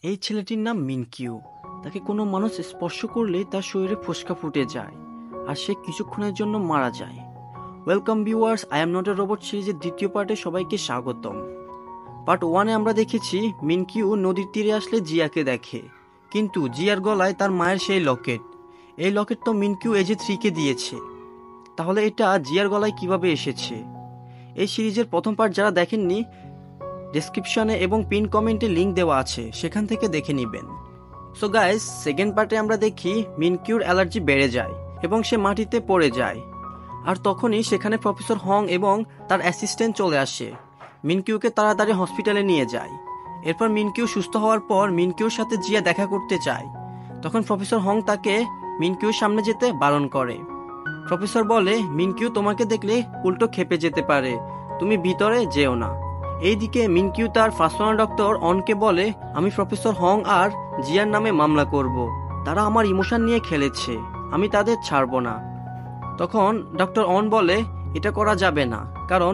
এই ছেলেটির নাম মিনকিউ। তাকে কোনো মানুষ স্পর্শ করলে তার শরীরে ফোস্কা ফুটে যায় আর সে কিছুক্ষণের জন্য মারা যায়। Welcome viewers, I am not a robot সিরিজের দ্বিতীয় পার্টে সবাইকে স্বাগতম। পার্ট 1-এ আমরা দেখেছি মিনকিউ নদীর তীরে আসলে জিয়াকে দেখে, কিন্তু জিয়ার গলায় তার মায়ের সেই লকেট। এই লকেট তো মিনকিউ এজে 3-কে দিয়েছে, তাহলে এটা জিয়ার গলায় কিভাবে এসেছে? এই সিরিজের প্রথম পার্ট যারা দেখেননি, ডেসক্রিপশনে এবং পিন কমেন্টে লিংক দেওয়া আছে, সেখান থেকে দেখে নেবেন। সো গাইস, সেকেন্ড পার্টে আমরা দেখি মিনকিউর অ্যালার্জি বেড়ে যায় এবং সে মাটিতে পড়ে যায়। আর তখনই সেখানে প্রফেসর হং এবং তার অ্যাসিস্ট্যান্ট চলে আসে, মিনকিউকে তাড়াতাড়ি হসপিটালে নিয়ে যায়। এরপর মিনকিউ সুস্থ হওয়ার পর মিনকিউর সাথে জিয়া দেখা করতে চায়। তখন প্রফেসর হং তাকে মিনকিউর সামনে যেতে বারণ করে। প্রফেসর বলে, মিনকিউ তোমাকে দেখলে উল্টো খেপে যেতে পারে, তুমি ভিতরে যেও না। এইদিকে মিনকিউ তার পার্সোনাল ডক্টর অনকে বলে, আমি প্রফেসর হং আর জিয়ার নামে মামলা করব। তারা আমার ইমোশন নিয়ে খেলেছে, আমি তাদের ছাড়বো না। তখন ডক্টর অন বলে, এটা করা যাবে না, কারণ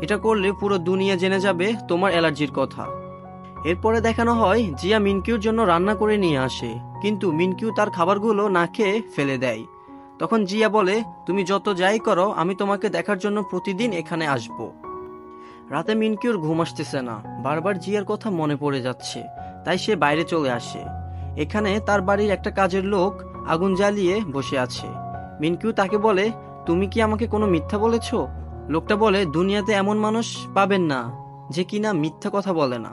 এটা করলে পুরো দুনিয়া জেনে যাবে তোমার অ্যালার্জির কথা। এরপরে দেখানো হয় জিয়া মিনকিউর জন্য রান্না করে নিয়ে আসে, কিন্তু মিনকিউ তার খাবারগুলো না খেয়ে ফেলে দেয়। তখন জিয়া বলে, তুমি যত যাই করো, আমি তোমাকে দেখার জন্য প্রতিদিন এখানে আসব। রাতে মিনকিউর ঘুম আসতেছে না, বারবার জিয়ার কথা মনে পড়ে যাচ্ছে, তাই সে বাইরে চলে আসে। এখানে তার বাড়ির একটা কাজের লোক আগুন জ্বালিয়ে বসে আছে। মিনকিউ তাকে বলে, তুমি কি আমাকে কোনো মিথ্যা বলেছ? লোকটা বলে, দুনিয়াতে এমন মানুষ পাবেন না যে কিনা মিথ্যা কথা বলে না।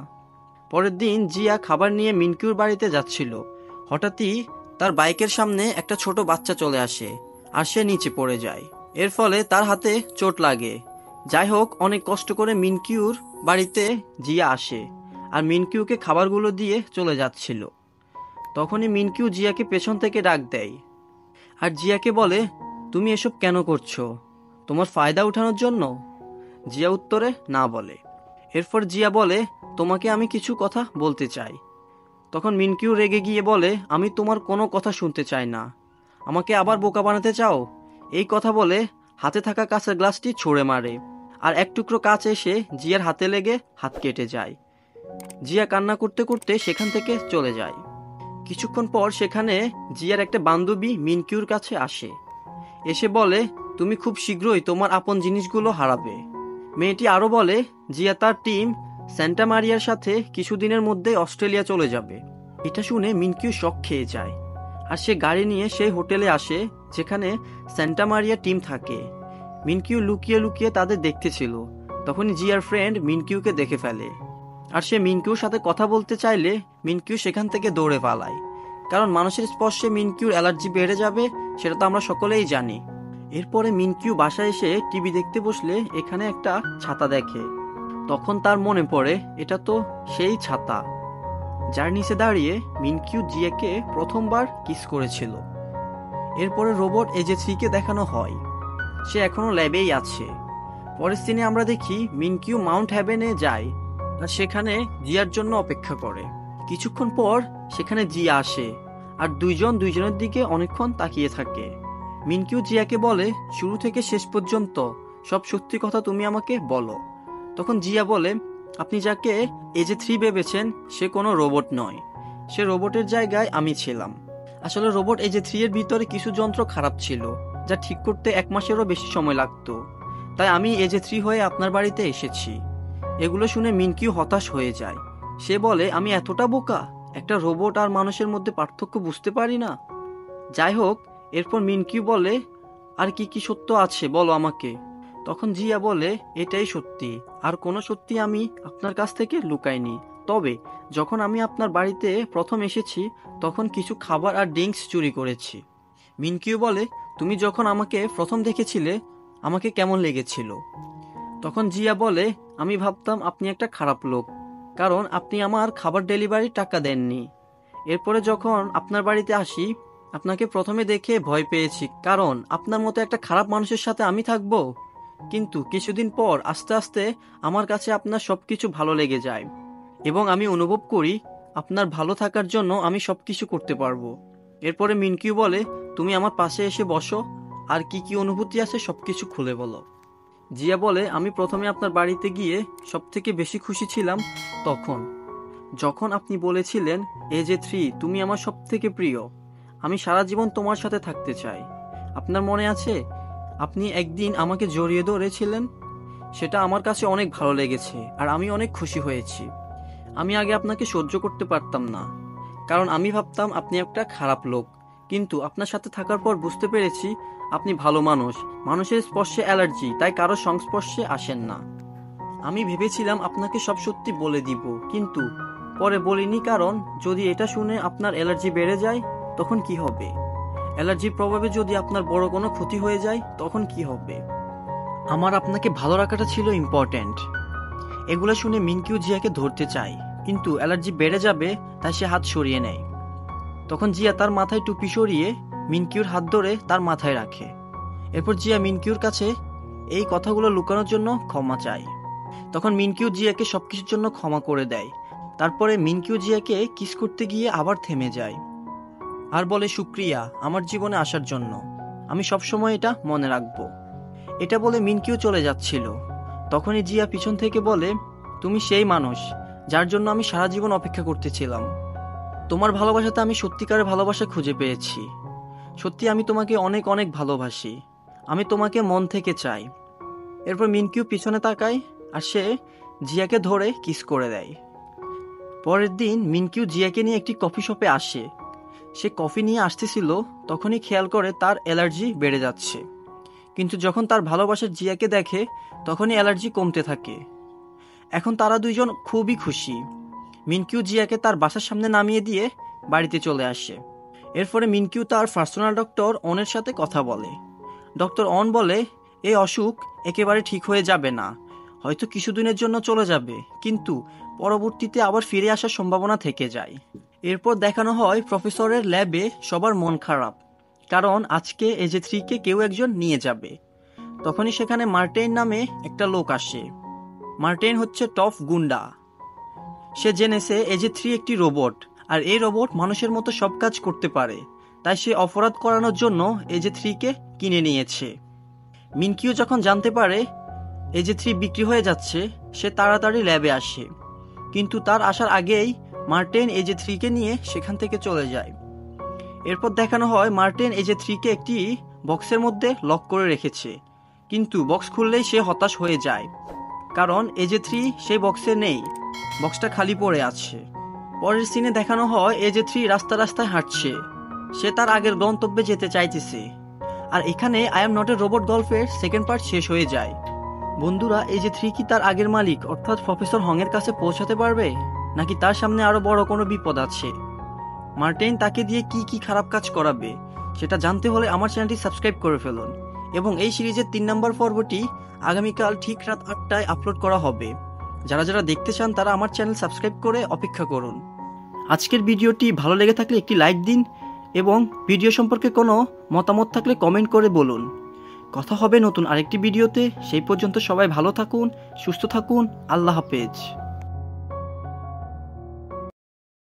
পরের দিন জিয়া খাবার নিয়ে মিনকিউর বাড়িতে যাচ্ছিল। হঠাৎই তার বাইকের সামনে একটা ছোট বাচ্চা চলে আসে আর সে নিচে পড়ে যায়। এর ফলে তার হাতে চোট লাগে। যাই হোক, অনেক কষ্ট করে মিনকিউর বাড়িতে জিয়া আসে আর মিনকিউকে খাবারগুলো দিয়ে চলে যাচ্ছিল। তখনই মিনকিউ জিয়াকে পেছন থেকে ডাক দেয় আর জিয়াকে বলে, তুমি এসব কেন করছো? তোমার ফায়দা উঠানোর জন্য? জিয়া উত্তরে না বলে। এরপর জিয়া বলে, তোমাকে আমি কিছু কথা বলতে চাই। তখন মিনকিউ রেগে গিয়ে বলে, আমি তোমার কোনো কথা শুনতে চাই না, আমাকে আবার বোকা বানাতে চাও? এই কথা বলে হাতে থাকা কাঁচের গ্লাসটি ছুঁড়ে মারে আর এক টুকরো কাঁচ এসে জিয়ার হাতে লেগে হাত কেটে যায়। জিয়া কান্না করতে করতে সেখান থেকে চলে যায়। কিছুক্ষণ পর সেখানে জিয়ার একটা বান্ধবী মিনকিউর কাছে আসে, এসে বলে, তুমি খুব শীঘ্রই তোমার আপন জিনিসগুলো হারাবে। মেয়েটি আরো বলে, জিয়া তার টিম স্যান্টা মারিয়ার সাথে কিছুদিনের মধ্যে অস্ট্রেলিয়া চলে যাবে। এটা শুনে মিনকিউ শক খেয়ে যায় আর সে গাড়ি নিয়ে সেই হোটেলে আসে যেখানে স্যান্টা মারিয়া টিম থাকে। মিনকিউ লুকিয়ে লুকিয়ে তাদের দেখতেছিল। তখনই জিয়ার ফ্রেন্ড মিনকিউকে দেখে ফেলে আর সে মিনকিউর সাথে কথা বলতে চাইলে মিনকিউ সেখান থেকে দৌড়ে পালায়, কারণ মানুষের স্পর্শে মিনকিউর অ্যালার্জি বেড়ে যাবে, সেটা তো আমরা সকলেই জানি। এরপরে মিনকিউ বাসায় এসে টিভি দেখতে বসলে এখানে একটা ছাতা দেখে। তখন তার মনে পড়ে এটা তো সেই ছাতা যার নিচে দাঁড়িয়ে মিনকিউ জিয়াকে প্রথমবার কিস করেছিল। এরপরে রোবট এজে 3-কে দেখানো হয়, সে এখনো ল্যাবেই আছে। পরের সিনে আমরা দেখি মিনকিউ মাউন্ট হ্যাভেনে যায় আর সেখানে জিয়ার জন্য অপেক্ষা করে। কিছুক্ষণ পর সেখানে জিয়া আসে আর দুইজন দুইজনের দিকে অনেকক্ষণ তাকিয়ে থাকে। মিনকিউ জিয়াকে বলে, শুরু থেকে শেষ পর্যন্ত সব সত্যি কথা তুমি আমাকে বলো। তখন জিয়া বলে, আপনি যাকে এজে 3 ভেবেছেন সে কোনো রোবট নয়, সে রোবটের জায়গায় আমি ছিলাম। আসলে রোবট এজে 3 এর ভিতরে কিছু যন্ত্র খারাপ ছিল, যা ঠিক করতে 1 মাসেরও বেশি সময় লাগতো, তাই আমি এজে 3 হয়ে আপনার বাড়িতে এসেছি। এগুলো শুনে মিনকিউ হতাশ হয়ে যায়। সে বলে, আমি এতটা বোকা, একটা রোবট আর মানুষের মধ্যে পার্থক্য বুঝতে পারি না। যাই হোক, এরপর মিনকিউ বলে, আর কি কি সত্য আছে বলো আমাকে। তখন জিয়া বলে, এটাই সত্যি, আর কোনো সত্যি আমি আপনার কাছ থেকে লুকাইনি। তবে যখন আমি আপনার বাড়িতে প্রথম এসেছি তখন কিছু খাবার আর ড্রিঙ্কস চুরি করেছি। মিনকিউ বলে, তুমি যখন আমাকে প্রথম দেখেছিলে আমাকে কেমন লেগেছিল? তখন জিয়া বলে, আমি ভাবতাম আপনি একটা খারাপ লোক, কারণ আপনি আমার খাবার ডেলিভারি টাকা দেননি। এরপরে যখন আপনার বাড়িতে আসি আপনাকে প্রথমে দেখে ভয় পেয়েছি, কারণ আপনার মতো একটা খারাপ মানুষের সাথে আমি থাকবো। কিন্তু কিছুদিন পর আস্তে আস্তে আমার কাছে আপনার সবকিছু ভালো লেগে যায় এবং আমি অনুভব করি আপনার ভালো থাকার জন্য আমি সবকিছু করতে পারবো। এরপরে মিনকিউ বলে, তুমি আমার পাশে এসে বসো আর কি কি অনুভূতি আছে সবকিছু খুলে বলো। জিয়া বলে, আমি প্রথমে আপনার বাড়িতে গিয়ে সব থেকে বেশি খুশি ছিলাম তখন, যখন আপনি বলেছিলেন AJ3 তুমি আমার সবথেকে প্রিয়, আমি সারা জীবন তোমার সাথে থাকতে চাই, আপনার মনে আছে? আপনি একদিন আমাকে জড়িয়ে ধরেছিলেন। সেটা আমার কাছে অনেক ভালো লেগেছে আর আমি অনেক খুশি হয়েছি। আমি আগে আপনাকে সহ্য করতে পারতাম না, কারণ আমি ভাবতাম আপনি একটা খারাপ লোক। কিন্তু আপনার সাথে থাকার পর বুঝতে পেরেছি আপনি ভালো মানুষ। মানুষের স্পর্শে অ্যালার্জি, তাই কারো সংস্পর্শে আসেন না। আমি ভেবেছিলাম আপনাকে সব সত্যি বলে দিব, কিন্তু পরে বলিনি, কারণ যদি এটা শুনে আপনার অ্যালার্জি বেড়ে যায় তখন কি হবে? অ্যালার্জির প্রভাবে যদি আপনার বড় কোনো ক্ষতি হয়ে যায় তখন কি হবে? আমার আপনাকে ভালো রাখাটা ছিল ইম্পর্ট্যান্ট। এগুলো শুনে মিনকিউ জিয়াকে ধরতে চায়, কিন্তু অ্যালার্জি বেড়ে যাবে তাই সে হাত সরিয়ে নেয়। তখন জিয়া তার মাথায় টুপি সরিয়ে মিনকিউর হাত ধরে তার মাথায় রাখে। এরপর জিয়া মিনকিউর কাছে এই কথাগুলো লুকানোর জন্য ক্ষমা চায়। তখন মিনকিউ জিয়াকে সবকিছুর জন্য ক্ষমা করে দেয়। তারপরে মিনকিউ জিয়াকে কিস করতে গিয়ে আবার থেমে যায় আর বলে, শুক্রিয়া আমার জীবনে আসার জন্য, আমি সবসময় এটা মনে রাখবো। এটা বলে মিনকিউ চলে যাচ্ছিল। তখনই জিয়া পিছন থেকে বলে, তুমি সেই মানুষ যার জন্য আমি সারা জীবন অপেক্ষা করতেছিলাম। তোমার ভালোবাসাতে আমি সত্যিকারের ভালোবাসা খুঁজে পেয়েছি। সত্যি আমি তোমাকে অনেক অনেক ভালোবাসি, আমি তোমাকে মন থেকে চাই। এরপর মিনকিউ পিছনে তাকায় আর সে জিয়াকে ধরে কিস করে দেয়। পরের দিন মিনকিউ জিয়াকে নিয়ে একটি কফি শপে আসে। সে কফি নিয়ে আসতেছিল, তখনই খেয়াল করে তার অ্যালার্জি বেড়ে যাচ্ছে। কিন্তু যখন তার ভালোবাসার জিয়াকে দেখে তখনই অ্যালার্জি কমতে থাকে। এখন তারা দুইজন খুবই খুশি। মিনকিউ জিয়াকে তার বাসার সামনে নামিয়ে দিয়ে বাড়িতে চলে আসে। এরপরে মিনকিউ তার পার্সোনাল ডক্টর অনের সাথে কথা বলে। ডক্টর অন বলে, এই অসুখ একেবারে ঠিক হয়ে যাবে না, হয়তো কিছুদিনের জন্য চলে যাবে, কিন্তু পরবর্তীতে আবার ফিরে আসার সম্ভাবনা থেকে যায়। এরপর দেখানো হয় প্রফেসরের ল্যাবে সবার মন খারাপ, কারণ আজকে AJ3-কে কেউ একজন নিয়ে যাবে। তখনই সেখানে মার্টিন নামে একটা লোক আসে। মার্টিন হচ্ছে টফ গুন্ডা। সে জেনেছে AJ3 একটি রোবট, আর এই রোবট মানুষের মতো সব কাজ করতে পারে, তাই সে অপরাধ করানোর জন্য AJ3-কে কিনে নিয়েছে। মিনকিউ যখন জানতে পারে AJ3 বিক্রি হয়ে যাচ্ছে, সে তাড়াতাড়ি ল্যাবে আসে, কিন্তু তার আসার আগেই মার্টিন AJ3-কে নিয়ে সেখান থেকে চলে যায়। এরপর দেখানো হয় মার্টিন AJ3-কে একটি বক্সের মধ্যে লক করে রেখেছে, কিন্তু বক্স খুললেই সে হতাশ হয়ে যায়, কারণ AJ3 সেই বক্সে নেই, বক্সটা খালি পড়ে আছে। পরের সিনে দেখানো হয় AJ3 রাস্তায় হাঁটছে, সে তার আগের গন্তব্যে যেতে চাইতেছে। আর এখানে I am not a robot গল্পের সেকেন্ড পার্ট শেষ হয়ে যায়। বন্ধুরা, AJ3 কি তার আগের মালিক অর্থাৎ প্রফেসর হং এর কাছে পৌঁছাতে পারবে, নাকি তার সামনে আরো বড় কোনো বিপদ আছে? মার্টিন তাকে দিয়ে কি কি খারাপ কাজ করাবে সেটা জানতে হলে আমার চ্যানেলটি সাবস্ক্রাইব করে ফেলুন। এবং এই সিরিজের 3 নম্বর পর্বটি আগামীকাল ঠিক রাত 8টায় আপলোড করা হবে। যারা যারা দেখতে চান তারা আমার চ্যানেল সাবস্ক্রাইব করে অপেক্ষা করুন। আজকের ভিডিওটি ভালো লেগে থাকলে একটি লাইক দিন এবং ভিডিও সম্পর্কে কোনো মতামত থাকলে কমেন্ট করে বলুন। কথা হবে নতুন আরেকটি ভিডিওতে। সেই পর্যন্ত সবাই ভালো থাকুন, সুস্থ থাকুন। আল্লাহ হাফেজ।